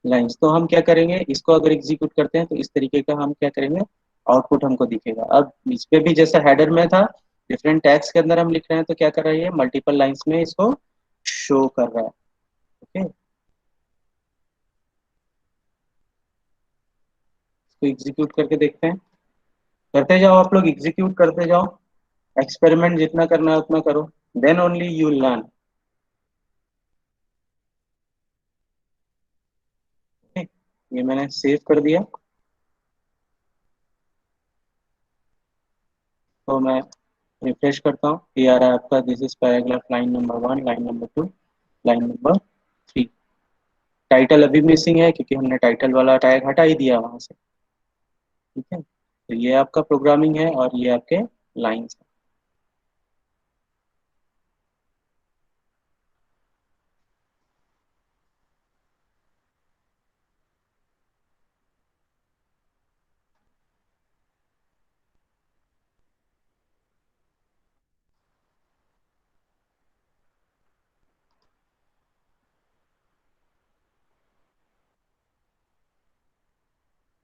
लाइंस। तो हम क्या करेंगे, इसको अगर एग्जीक्यूट करते हैं तो इस तरीके का हम क्या करेंगे, आउटपुट हमको दिखेगा। अब इस पे भी जैसा हेडर में था, डिफरेंट टैग्स के अंदर हम लिख रहे हैं, तो क्या कर रहा है, ये मल्टीपल लाइंस में इसको शो कर रहा है। ओके, इसको एग्जीक्यूट करके देखते हैं। करते जाओ आप लोग, एग्जीक्यूट करते जाओ, एक्सपेरिमेंट जितना करना है उतना करो, देन ओनली यू लर्न। ये मैंने सेव कर दिया। तो मैं रिफ्रेश करता हूँ, ये आ रहा है आपका, this is paragraph line number 1, line number 2, line number 3। Title अभी मिसिंग है क्योंकि हमने टाइटल वाला टैग हटा ही दिया वहां से। ठीक है, तो ये आपका प्रोग्रामिंग है और ये आपके लाइंस है।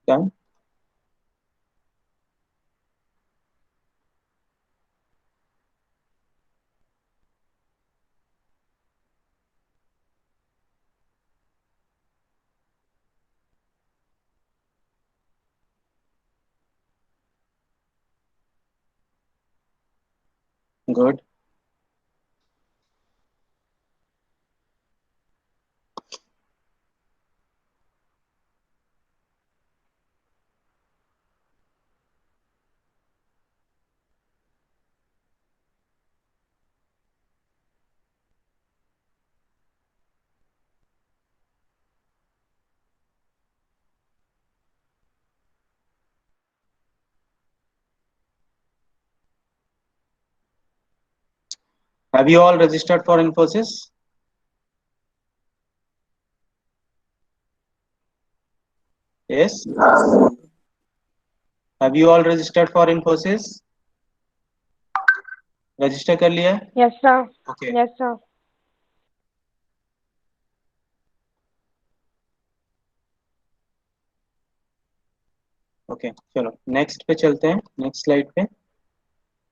Done. Good. Have you all registered for Infosys? Yes. Have you all registered for Infosys? Register कर लिया? Yes, sir. Okay. Yes, sir. Okay, चलो नेक्स्ट पे चलते हैं, नेक्स्ट स्लाइड पे।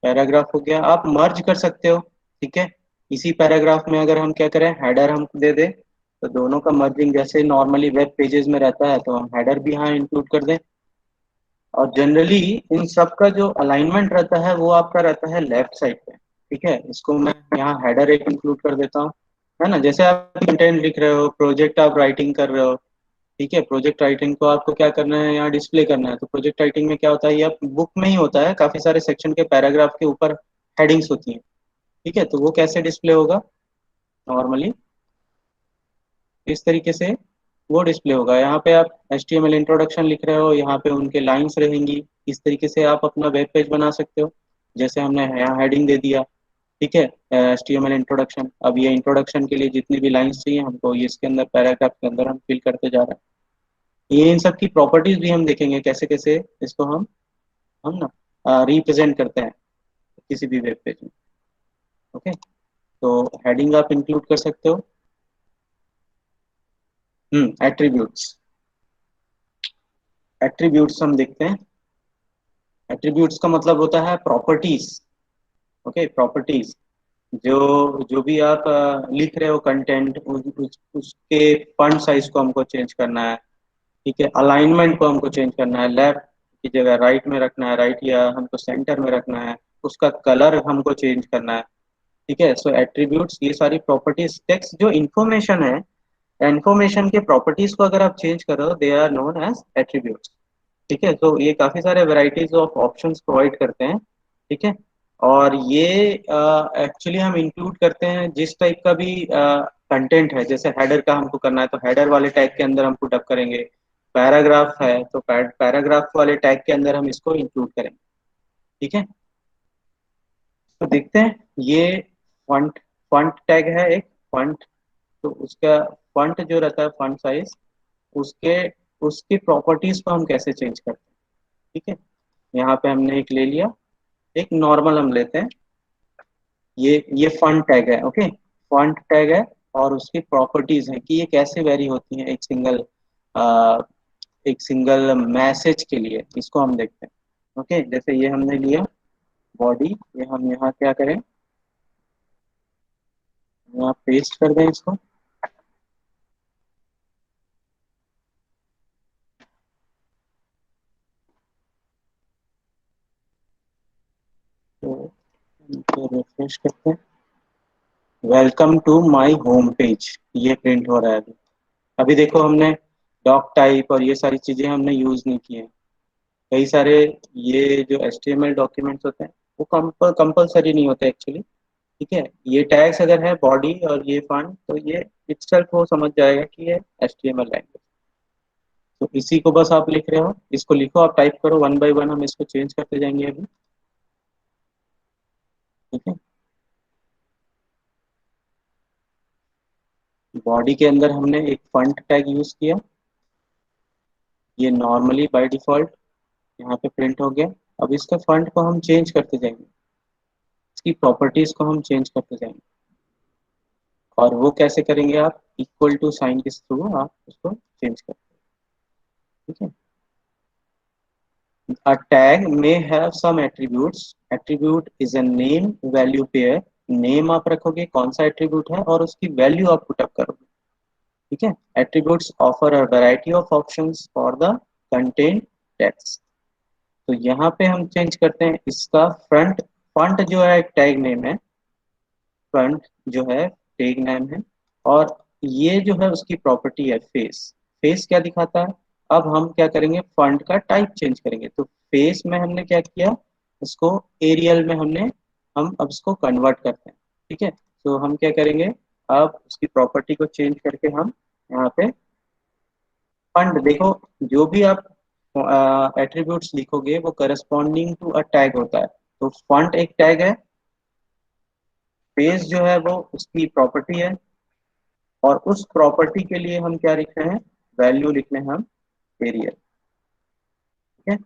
पैराग्राफ हो गया, आप मर्ज कर सकते हो। ठीक है, इसी पैराग्राफ में अगर हम क्या करें, हेडर हम दे दें, तो दोनों का मर्जिंग जैसे नॉर्मली वेब पेजेस में रहता है, तो हम हेडर भी यहाँ इंक्लूड कर दें। और जनरली इन सब का जो अलाइनमेंट रहता है वो आपका रहता है लेफ्ट साइड पे। ठीक है, इसको मैं यहाँ हेडर एक इंक्लूड कर देता हूँ, है ना। जैसे आप कंटेंट लिख रहे हो, प्रोजेक्ट आप राइटिंग कर रहे हो, ठीक है, प्रोजेक्ट राइटिंग को आपको क्या करना है, यहाँ डिस्प्ले करना है। तो प्रोजेक्ट राइटिंग में क्या होता है, ये बुक में ही होता है, काफी सारे सेक्शन के पैराग्राफ के ऊपर हेडिंग्स होती हैं। ठीक है, तो वो कैसे डिस्प्ले होगा, नॉर्मली इस तरीके से वो डिस्प्ले होगा। यहाँ पे आप HTML इंट्रोडक्शन लिख रहे हो, यहाँ पे उनके लाइंस रहेंगी। इस तरीके से आप अपना वेब पेज बना सकते हो, जैसे हमने यहाँ हेडिंग दे दिया। ठीक है, HTML इंट्रोडक्शन। अब ये इंट्रोडक्शन के लिए जितनी भी लाइंस चाहिए हमको, ये इसके अंदर पैराग्राफ के अंदर हम फिल करते जा रहे हैं। ये इन सब की प्रॉपर्टीज भी हम देखेंगे कैसे कैसे इसको हम ना रिप्रेजेंट करते हैं किसी भी वेब पेज में। ओके, तो हेडिंग आप इंक्लूड कर सकते हो। एट्रीब्यूट्स, एट्रीब्यूट्स हम देखते हैं। एट्रीब्यूट्स का मतलब होता है प्रॉपर्टीज। ओके, प्रॉपर्टीज, जो भी आप लिख रहे हो कंटेंट, उसके फॉन्ट साइज को हमको चेंज करना है। ठीक है, अलाइनमेंट को हमको चेंज करना है, लेफ्ट की जगह राइट में रखना है, राइट या हमको सेंटर में रखना है, उसका कलर हमको चेंज करना है। ठीक है, सो एट्रीब्यूट्स ये सारी प्रॉपर्टीज, टेक्स्ट जो इन्फॉर्मेशन है, इन्फॉर्मेशन के प्रॉपर्टीज को अगर आप चेंज करो, they are known as attributes. ठीक है, तो ये काफी सारे वैरायटीज ऑफ ऑप्शंस प्रोवाइड करते हैं। ठीक है, और ये एक्चुअली हम इंक्लूड करते हैं जिस टाइप का भी कंटेंट है। जैसे हेडर का हमको करना है तो हेडर वाले टैग के अंदर हम पुट अप करेंगे। पैराग्राफ है तो पैराग्राफ वाले टैग के अंदर हम इसको इंक्लूड करेंगे। ठीक है, तो देखते हैं, ये फॉन्ट फॉन्ट टैग है एक फॉन्ट, तो उसका फंट जो रहता है, फंट साइज, उसके उसकी प्रॉपर्टीज को हम कैसे चेंज करते हैं। ठीक है, यहाँ पे हमने एक ले लिया, एक नॉर्मल हम लेते हैं, ये फंट टैग है। ओके, फंट टैग है और उसकी प्रॉपर्टीज है कि ये कैसे वेरी होती है एक सिंगल मैसेज के लिए, इसको हम देखते हैं। ओके, जैसे ये हमने लिया बॉडी, ये हम यहाँ क्या करें, यहाँ पेस्ट कर दें इसको। तो रिफ्रेश करते हैं, welcome to my home page, ये प्रिंट हो रहा है अभी। अभी देखो हमने डॉक टाइप और ये सारी चीजें हमने यूज नहीं की है। कई सारे ये जो HTML डॉक्यूमेंट्स होते हैं वो कंपलसरी नहीं होते एक्चुअली। ठीक है, ये टैग्स अगर है बॉडी और ये फंड, तो ये इटसेल्फ वो समझ जाएगा कि ये HTML लैंग्वेज। तो इसी को बस आप लिख रहे हो, इसको लिखो, आप टाइप करो, वन बाय वन हम इसको चेंज करते जाएंगे अभी। ठीक है, बॉडी के अंदर हमने एक फंट टैग यूज किया, ये नॉर्मली बाय डिफॉल्ट यहाँ पे प्रिंट हो गया। अब इसका फंट को हम चेंज करते जाएंगे, इसकी प्रॉपर्टीज को हम चेंज करते जाएंगे। और वो कैसे करेंगे, आप इक्वल टू साइन के थ्रू आप उसको चेंज करते हैं। ठीक है, a tag may have some attributes, attribute is a name value pair, name आप रखोगे कौन सा एट्रीब्यूट है और उसकी वैल्यू आप पुटअप करोगे। ठीक है, attributes offer a variety of options for the content text. तो यहाँ पे हम चेंज करते हैं इसका फ्रंट, फंट जो है एक टैग नेम है, फ्रंट जो है टैग नेम है, और ये जो है उसकी प्रॉपर्टी है फेस। फेस क्या दिखाता है, अब हम क्या करेंगे, फंट का टाइप चेंज करेंगे। तो फेस में हमने क्या किया, इसको एरियल में हम अब इसको कन्वर्ट करते हैं। ठीक है, तो हम क्या करेंगे, अब उसकी प्रॉपर्टी को चेंज करके हम यहाँ पे फंट, देखो जो भी आप एट्रीब्यूट्स लिखोगे वो करस्पॉन्डिंग टू अ टैग होता है। तो फंट एक टैग है, फेस जो है वो उसकी प्रॉपर्टी है, और उस प्रॉपर्टी के लिए हम क्या लिख रहे हैं, वैल्यू लिख रहे हैं हम एरियल। ठीक है,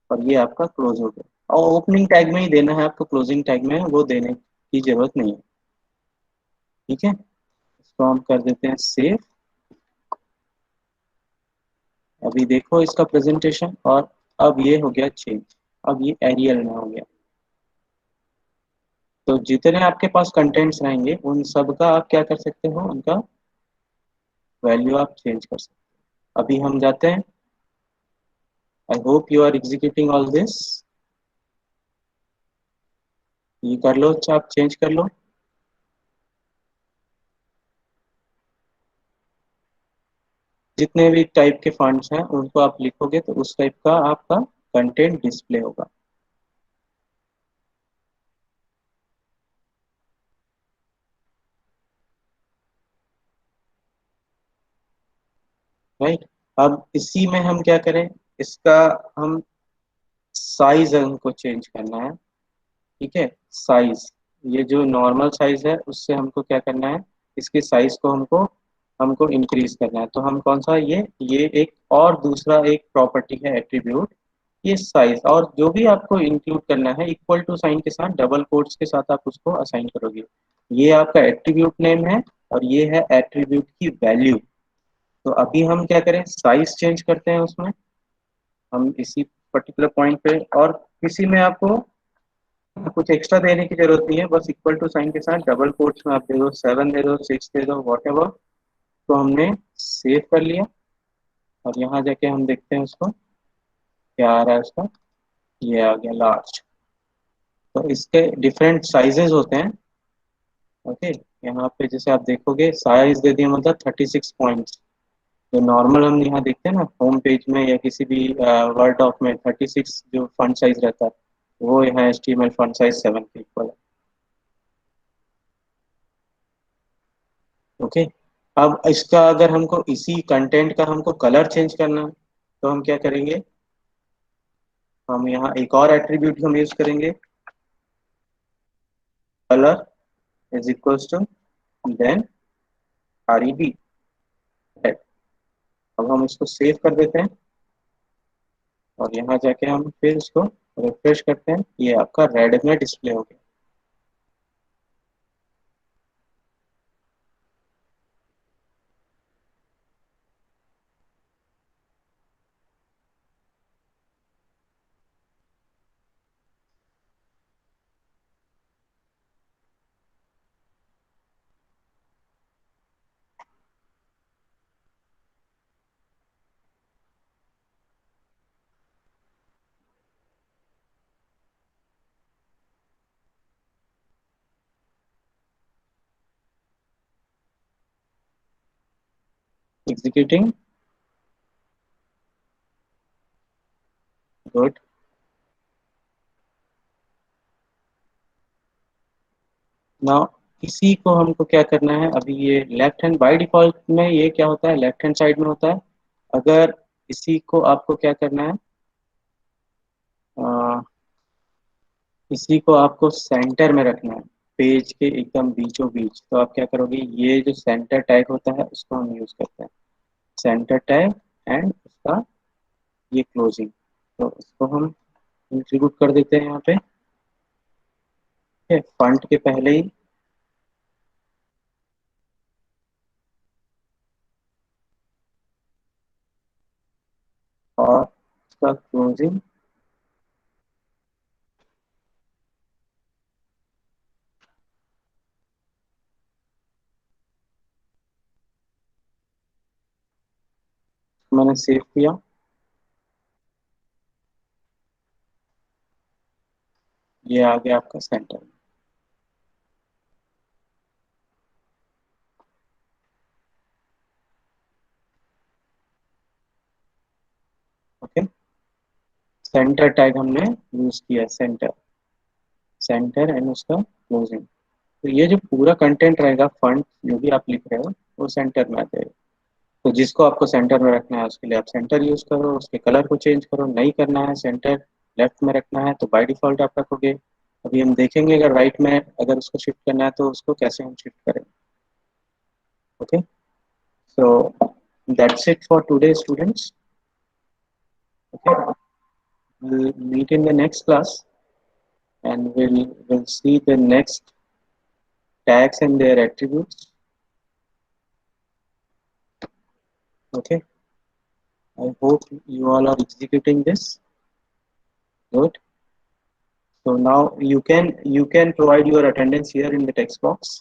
और ये आपका क्लोज हो गया, और ओपनिंग टैग में ही देना है आपको, क्लोजिंग टैग में वो देने की जरूरत नहीं है। ठीक है, इसको हम कर देते हैं सेव। अभी देखो इसका प्रेजेंटेशन, और अब ये हो गया चेंज, अब ये एरियल में हो गया। तो जितने आपके पास कंटेंट्स रहेंगे उन सब का आप क्या कर सकते हो, उनका वैल्यू आप चेंज कर सकते हो। अभी हम जाते हैं, I hope you are executing all this. ये कर लो, अच्छा आप चेंज कर लो। जितने भी टाइप के फंड्स हैं उनको आप लिखोगे तो उस टाइप का आपका कंटेंट डिस्प्ले होगा। राइट, अब इसी में हम क्या करें, इसका हम साइज हमको चेंज करना है। ठीक है, साइज, ये जो नॉर्मल साइज है उससे हमको क्या करना है, इसके साइज को हमको हमको इंक्रीज करना है। तो हम कौन सा, ये एक और दूसरा एक प्रॉपर्टी है एट्रीब्यूट, ये साइज, और जो भी आपको इंक्लूड करना है इक्वल टू साइन के साथ डबल कोट्स के साथ आप उसको असाइन करोगे। ये आपका एट्रीब्यूट नेम है और ये है एट्रीब्यूट की वैल्यू। तो अभी हम क्या करें, साइज चेंज करते हैं उसमें, हम इसी पर्टिकुलर पॉइंट पे, और किसी में आपको कुछ एक्स्ट्रा देने की जरूरत नहीं है, बस इक्वल टू साइन के साथ डबल कोट्स में आप दे दो, 7 दे दो, 6 दे दो, वॉट एवर। तो हमने सेव कर लिया, और यहाँ जाके हम देखते हैं उसको क्या आ रहा है उसका, ये आ गया लार्ज। तो इसके डिफरेंट साइजेस होते हैं। ओके, यहाँ पे जैसे आप देखोगे साइज दे दिया मतलब 36 पॉइंट्स। जो नॉर्मल हम यहाँ देखते हैं ना होम पेज में या किसी भी वर्ड डॉक में, 36 जो फंट साइज रहता है, वो यहाँ HTML फंट साइज 7 के इक्वल है। ओके, अब इसका अगर हमको इसी कंटेंट का हमको कलर चेंज करना है तो हम क्या करेंगे, हम यहाँ एक और एट्रीब्यूट हम यूज करेंगे, colour is equals to then REB। अब हम इसको सेव कर देते हैं और यहाँ जाके हम फिर इसको रिफ्रेश करते हैं, ये आपका रेड में डिस्प्ले हो गया। Executing, good. नाउ इसी को हमको क्या करना है, अभी ये लेफ्ट हैंड बाय डिफॉल्ट में ये क्या होता है, लेफ्ट हैंड साइड में होता है। अगर इसी को आपको क्या करना है, अ, इसी को आपको सेंटर में रखना है, पेज के एकदम बीचों बीच। तो आप क्या करोगे, ये जो सेंटर टैग होता है उसको हम यूज करते हैं, सेंटर टैग एंड उसका ये क्लोजिंग। तो इसको हम इंक्लूड कर देते हैं यहाँ पे, ठीक है, फंट के पहले ही। और उसका क्लोजिंग मैंने सेव किया। ये आ गया आपका सेंटर। ओके, सेंटर टैग हमने यूज किया, सेंटर, सेंटर एंड उसका क्लोजिंग। तो ये जो पूरा कंटेंट रहेगा, फंड जो भी आप लिख रहे हो वो सेंटर में आ जाएगा। तो जिसको आपको सेंटर में रखना है उसके लिए आप सेंटर यूज करो, उसके कलर को चेंज करो। नहीं करना है, सेंटर लेफ्ट में रखना है, तो बाय डिफॉल्ट आप रखोगे। अभी हम देखेंगे अगर राइट में अगर उसको शिफ्ट करना है तो उसको कैसे हम शिफ्ट करेंगे। Okay, so that's it for today students. Okay, we'll meet in the next class and we'll see the next tags and their attributes. Okay, I hope you all are executing this. Good. So now you can provide your attendance here in the text box.